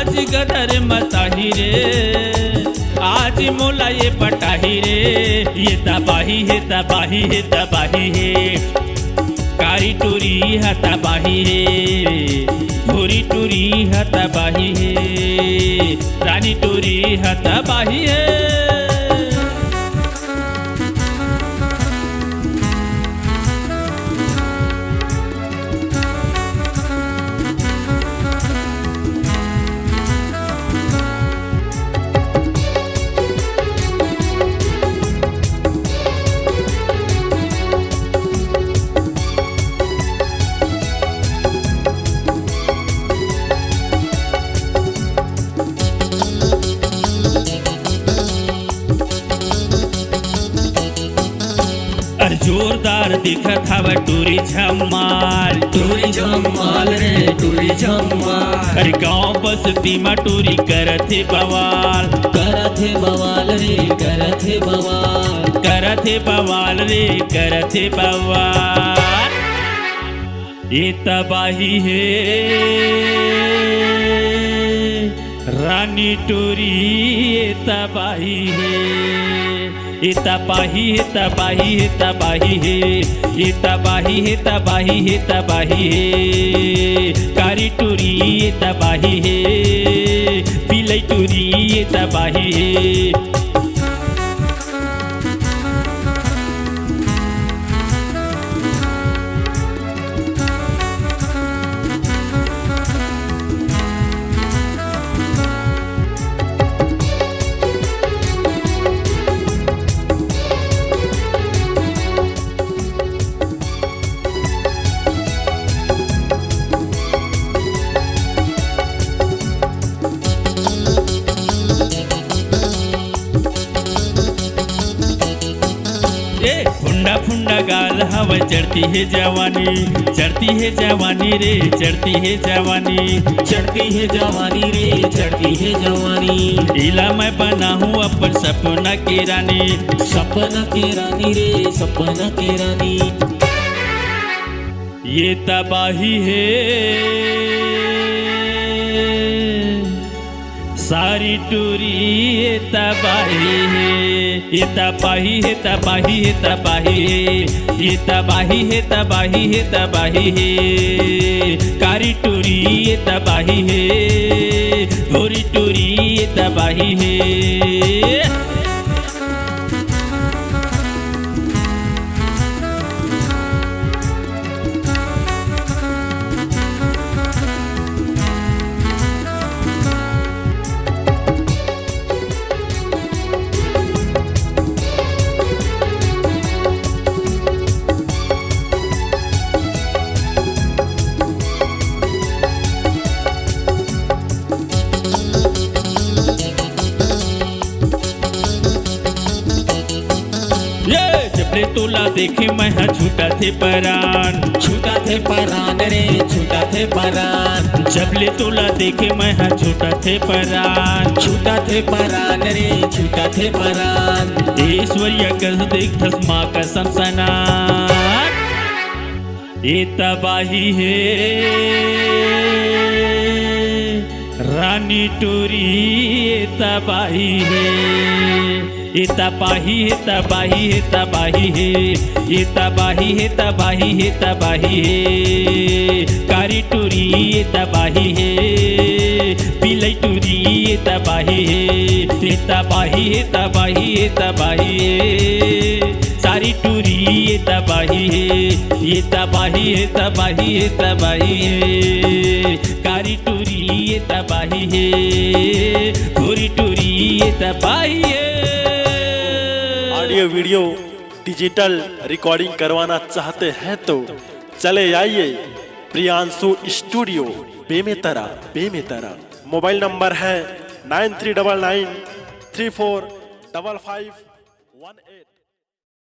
आज गदर मताही रे, आज मोला ये पटाही रे। ये तबाही है तबाही है तबाही है, कारी टूरी है तबाही है, भूरी टूरी है तबाही है, रानी टूरी है तबाही है। जोरदार दिखत हवा टूरी झमाल, टूरी झमाल रे टूरी झमाल। अरे गाँव बस्ती में टूरी करथे बवाल, करथे बवाल रे करथे बवाल, करथे बवाल रे करथे बवाल। ये तबाही है रानी टूरी, ये तबाही है, ये तबाही है तबाही है तबाही है, ये तबाही है तबाही है तबाही है, कारी टूरी ये तबाही है, पीली टूरी ये तबाही है। फुंडा फुंडा गाल हवा चढ़ती है जवानी, चढ़ती है जवानी रे चढ़ती है जवानी, चढ़ती है जवानी रे चढ़ती है जवानी। इला मैं बना हूँ अपन सपना की रानी, सपना की रानी रे सपना की रानी। ये तबाही है सारी टूरी, ये तबाही है, ये तबाही है तबाही है तबाही है, ये तबाही है तबाही है तबाही है, कारी टूरी ये तबाही है, भूरी टूरी ये तबाही है। जबले तोला देखे मैं छूटा थे परान, छूटा थे परान रे छूटा थे परान। जबले तोला देखे मैं छूटा थे परान, छूटा थे परान रे छूटा थे परान। ऐश्वर्या कस देख धसमा का सनसनाट, ये तबाही है रानी टूरी, ये तबाही है, ये तबाही है तबाही है तबाही है, ये तबाही है तबाही है तबाही है, कारी टूरी ये तबाही है, पीली टूरी ये तबाही है, ये तबाही है तबाही है तबाही है, सारी टूरी ये तबाही है, ये तबाही है तबाही है तबाही है, कारी टूरी ये तबाही है, भूरी टूरी ये तबाही है। ऑडियो वीडियो डिजिटल रिकॉर्डिंग करवाना चाहते हैं तो चले आइए Priyanshu studio Bemetara Bemetara. Mobile number है 9399345518।